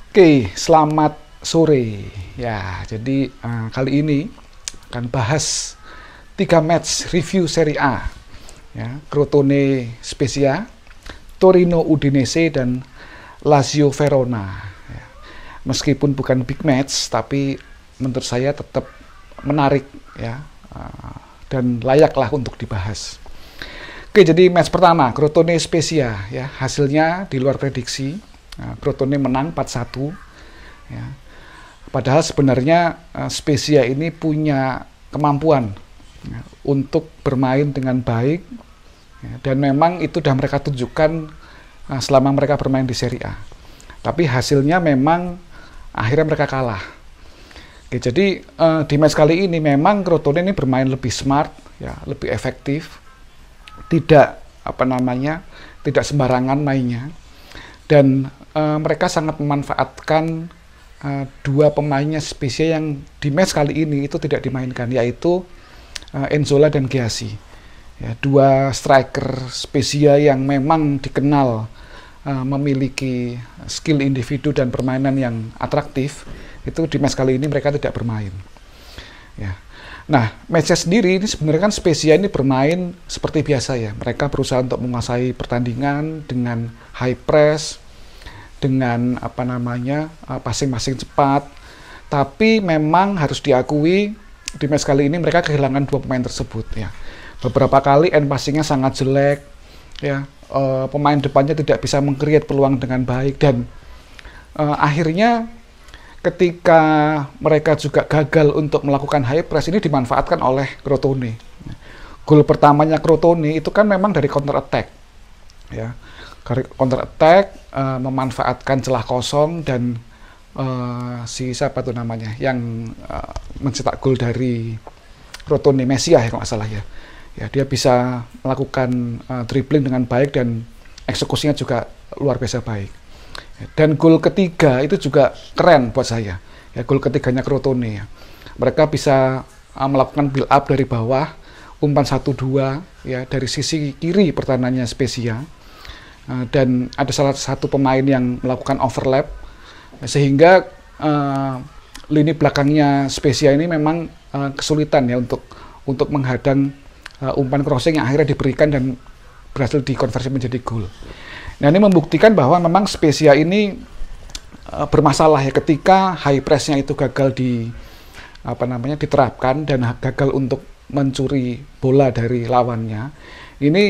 Oke, selamat sore. Ya, jadi kali ini akan bahas 3 match review Serie A. Ya, Crotone Spezia, Torino Udinese, dan Lazio Verona. Ya, meskipun bukan big match, tapi menurut saya tetap menarik ya, dan layaklah untuk dibahas. Oke, jadi match pertama Crotone Spezia ya, hasilnya di luar prediksi. Crotone menang 4-1 ya. Padahal sebenarnya Spezia ini punya kemampuan ya, untuk bermain dengan baik ya, dan memang itu sudah mereka tunjukkan selama mereka bermain di Serie A. Tapi hasilnya memang akhirnya mereka kalah. Oke, jadi di match kali ini memang Crotone ini bermain lebih smart ya, lebih efektif. Tidak tidak sembarangan mainnya. Dan mereka sangat memanfaatkan dua pemainnya Spezia yang di match kali ini itu tidak dimainkan, yaitu Enzola dan Gyasi. Ya, dua striker Spezia yang memang dikenal memiliki skill individu dan permainan yang atraktif, itu di match kali ini mereka tidak bermain. Ya. Nah, matchnya sendiri ini sebenarnya kan Spezia ini bermain seperti biasa ya. Mereka berusaha untuk menguasai pertandingan dengan high press, dengan passing-passing cepat. Tapi memang harus diakui di match kali ini mereka kehilangan dua pemain tersebut ya. Beberapa kali end passingnya sangat jelek ya. Pemain depannya tidak bisa meng-create peluang dengan baik, dan akhirnya ketika mereka juga gagal untuk melakukan high press, ini dimanfaatkan oleh Crotone. Gol pertamanya Crotone itu kan memang dari counter attack ya. Counter attack memanfaatkan celah kosong, dan siapa tuh namanya yang mencetak gol dari Crotone, Messiah ya kalau nggak salah ya. Ya, dia bisa melakukan dribbling dengan baik dan eksekusinya juga luar biasa baik. Dan gol ketiga itu juga keren buat saya. Ya, gol ketiganya Crotone ya. Mereka bisa melakukan build up dari bawah, umpan 1-2 ya dari sisi kiri pertahanannya Spezia. Dan ada salah satu pemain yang melakukan overlap sehingga lini belakangnya Spezia ini memang kesulitan ya untuk menghadang umpan crossing yang akhirnya diberikan dan berhasil dikonversi menjadi gol. Nah, ini membuktikan bahwa memang Spezia ini bermasalah ya ketika high press-nya itu gagal diterapkan dan gagal untuk mencuri bola dari lawannya. Ini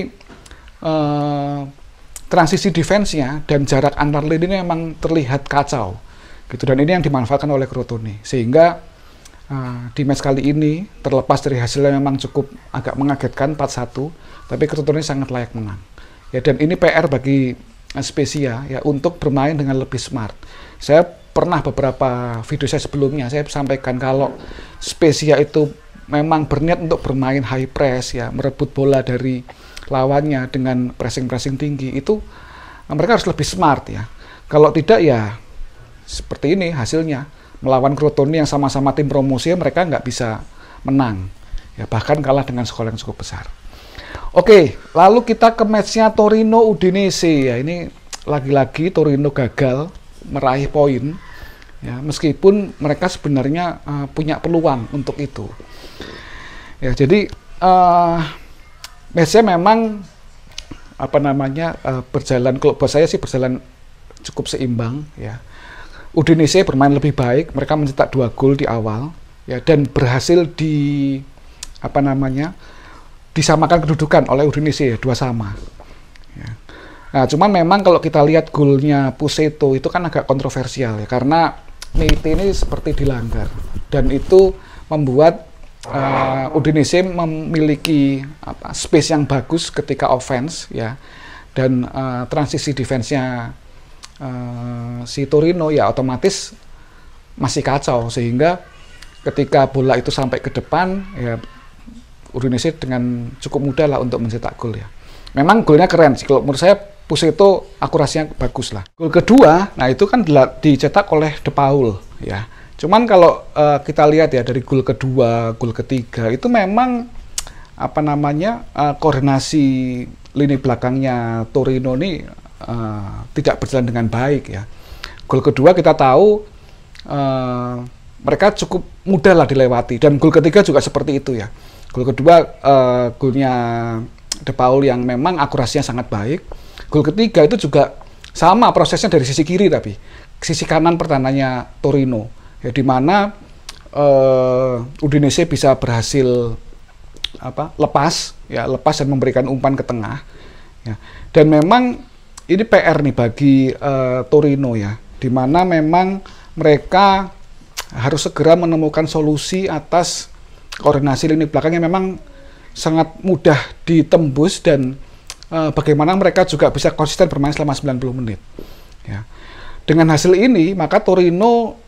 transisi defense-nya dan jarak antar lini memang terlihat kacau gitu, dan ini yang dimanfaatkan oleh Crotone sehingga di match kali ini terlepas dari hasilnya memang cukup agak mengagetkan 4-1, tapi Crotone sangat layak menang. Ya, dan ini PR bagi Spezia ya untuk bermain dengan lebih smart. Saya pernah beberapa video saya sebelumnya saya sampaikan kalau Spezia itu memang berniat untuk bermain high press ya, merebut bola dari lawannya dengan pressing tinggi, itu mereka harus lebih smart ya. Kalau tidak ya seperti ini hasilnya, melawan Crotone yang sama-sama tim promosi mereka nggak bisa menang ya, bahkan kalah dengan skor yang cukup besar. Oke, lalu kita ke matchnya Torino Udinese ya. Ini lagi-lagi Torino gagal meraih poin ya, meskipun mereka sebenarnya punya peluang untuk itu ya. Jadi matchnya memang berjalan, kalau buat saya sih berjalan cukup seimbang ya. Udinese bermain lebih baik, mereka mencetak 2 gol di awal ya, dan berhasil disamakan kedudukan oleh Udinese ya, 2-2 ya. Nah, cuman memang kalau kita lihat golnya Puseto itu kan agak kontroversial ya, karena Meite ini seperti dilanggar, dan itu membuat Udinese memiliki space yang bagus ketika offense ya, dan transisi defense-nya si Torino ya otomatis masih kacau, sehingga ketika bola itu sampai ke depan ya Udinese dengan cukup mudah lah untuk mencetak gol ya. Memang golnya keren sih, kalau menurut saya Puseto akurasinya bagus lah. Gol kedua, nah itu kan dicetak oleh De Paul ya. Cuman kalau kita lihat ya dari gol kedua, gol ketiga itu memang koordinasi lini belakangnya Torino ini tidak berjalan dengan baik ya. Gol kedua kita tahu mereka cukup mudah lah dilewati, dan gol ketiga juga seperti itu ya. Gol kedua golnya De Paul yang memang akurasinya sangat baik. Gol ketiga itu juga sama prosesnya dari sisi kiri, tapi sisi kanan pertahanannya Torino ya, di mana Udinese bisa berhasil lepas dan memberikan umpan ke tengah ya. Dan memang ini PR nih bagi Torino ya, di mana memang mereka harus segera menemukan solusi atas koordinasi lini belakang yang memang sangat mudah ditembus, dan bagaimana mereka juga bisa konsisten bermain selama 90 menit ya. Dengan hasil ini, maka Torino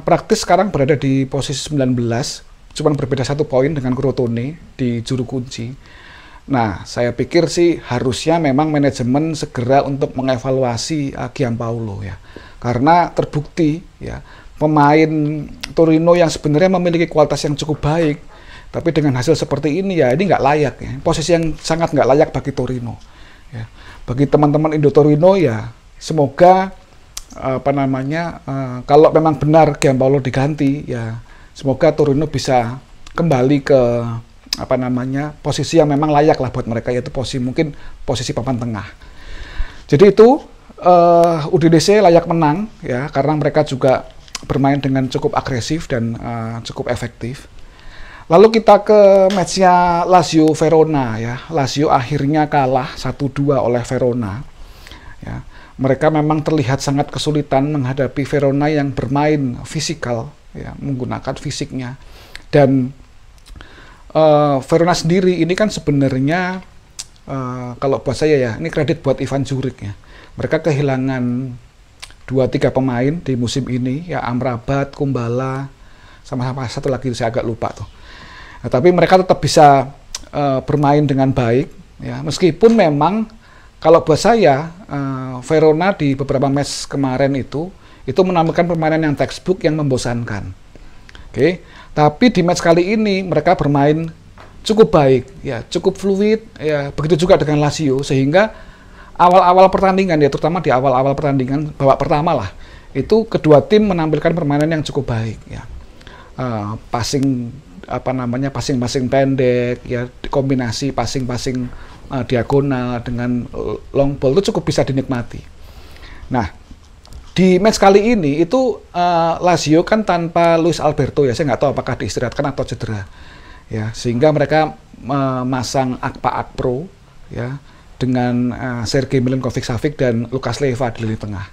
praktis sekarang berada di posisi 19, cuma berbeda 1 poin dengan Crotone di juru kunci. Nah, saya pikir sih harusnya memang manajemen segera untuk mengevaluasi Giampaolo ya, karena terbukti ya pemain Torino yang sebenarnya memiliki kualitas yang cukup baik, tapi dengan hasil seperti ini ya ini nggak layak ya, posisi yang sangat nggak layak bagi Torino ya. Bagi teman-teman Indo Torino ya, semoga kalau memang benar Giampaolo diganti ya, semoga Torino bisa kembali ke posisi yang memang layak lah buat mereka, yaitu mungkin posisi papan tengah. Jadi itu Udinese layak menang ya, karena mereka juga bermain dengan cukup agresif dan cukup efektif. Lalu kita ke matchnya Lazio Verona ya. Lazio akhirnya kalah 1-2 oleh Verona ya. Mereka memang terlihat sangat kesulitan menghadapi Verona yang bermain fisikal ya, menggunakan fisiknya. Dan Verona sendiri ini kan sebenarnya kalau buat saya ya, ini kredit buat Ivan Juric ya. Mereka kehilangan 2-3 pemain di musim ini ya, Amrabat, Kumbala, sama-sama satu lagi saya agak lupa tuh. Nah, tapi mereka tetap bisa bermain dengan baik ya, meskipun memang kalau buat saya Verona di beberapa match kemarin itu menampilkan permainan yang textbook yang membosankan. Oke, tapi di match kali ini mereka bermain cukup baik ya, cukup fluid ya, begitu juga dengan Lazio, sehingga awal-awal pertandingan ya, terutama di awal-awal pertandingan babak pertama lah, itu kedua tim menampilkan permainan yang cukup baik ya. Passing pendek ya, kombinasi passing diagonal dengan long ball itu cukup bisa dinikmati. Nah, di match kali ini itu Lazio kan tanpa Luis Alberto ya, saya nggak tahu apakah diistirahatkan atau cedera ya, sehingga mereka memasang Akpa-Akpro ya dengan Sergej Milinkovic-Savic dan Lukas Leiva di lini tengah.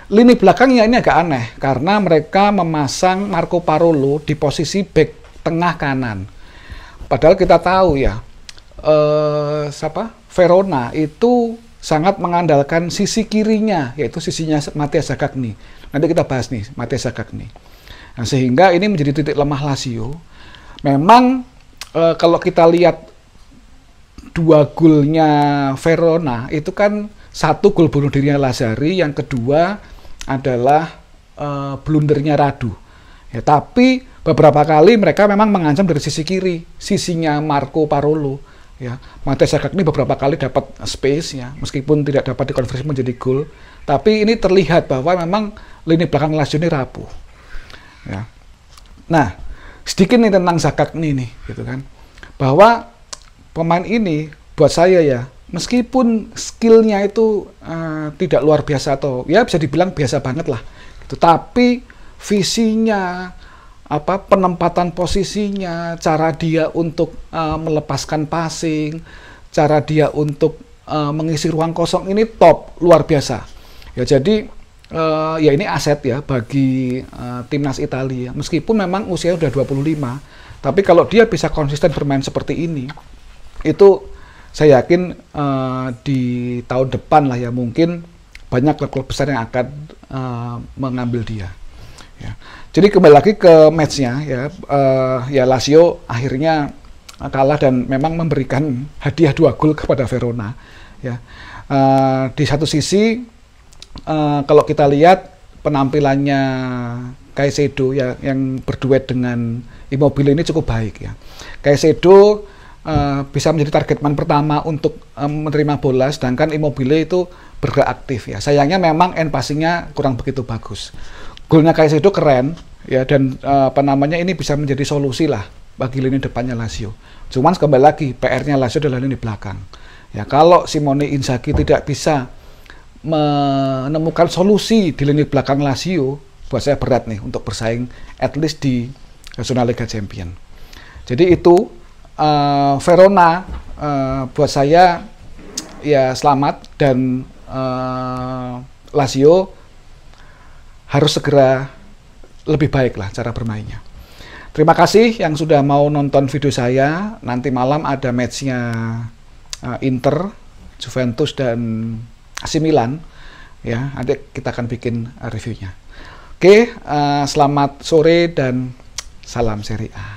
Lini belakangnya ini agak aneh karena mereka memasang Marco Parolo di posisi back tengah kanan. Padahal kita tahu ya, Verona itu sangat mengandalkan sisi kirinya, yaitu sisinya Mattia Zaccagni. Nanti kita bahas nih Mattia Zaccagni. Nah, sehingga ini menjadi titik lemah Lazio. Memang kalau kita lihat 2 golnya Verona itu kan, 1 gol bunuh dirinya Lazzari, yang kedua adalah blundernya Radu. Ya, tapi beberapa kali mereka memang mengancam dari sisi kiri, sisinya Marco Parolo. Ya, Mattia Zaccagni beberapa kali dapat space ya, meskipun tidak dapat dikonversi menjadi gol, tapi ini terlihat bahwa memang lini belakang Lazio ini rapuh. Ya. Nah, sedikit nih tentang Zaccagni nih, gitu kan, bahwa pemain ini buat saya ya, meskipun skillnya itu tidak luar biasa atau ya bisa dibilang biasa banget lah, gitu, tapi visinya, penempatan posisinya, cara dia untuk melepaskan passing, cara dia untuk mengisi ruang kosong ini top, luar biasa. Ya, jadi ya ini aset ya bagi timnas Italia. Meskipun memang usianya udah 25, tapi kalau dia bisa konsisten bermain seperti ini, itu saya yakin di tahun depan lah ya, mungkin banyak klub-klub besar yang akan mengambil dia. Ya. Jadi kembali lagi ke matchnya ya, Lazio akhirnya kalah dan memang memberikan hadiah 2 gol kepada Verona. Ya. Di satu sisi kalau kita lihat penampilannya Caicedo ya, yang berduet dengan Immobile ini cukup baik ya. Caicedo bisa menjadi target man pertama untuk menerima bola, sedangkan Immobile itu bergerak aktif ya. Sayangnya memang end passingnya kurang begitu bagus. Golnya Caicedo keren ya, dan ini bisa menjadi solusi lah bagi lini depannya Lazio. Cuman kembali lagi PR-nya Lazio adalah lini belakang. Ya, kalau Simone Inzaghi tidak bisa menemukan solusi di lini belakang Lazio, buat saya berat nih untuk bersaing at least di zona Liga Champion. Jadi itu Verona buat saya ya selamat, dan Lazio harus segera lebih baik lah cara bermainnya. Terima kasih yang sudah mau nonton video saya. Nanti malam ada matchnya Inter, Juventus, dan AC Milan. Ya, nanti kita akan bikin reviewnya. Oke, selamat sore dan salam Serie A.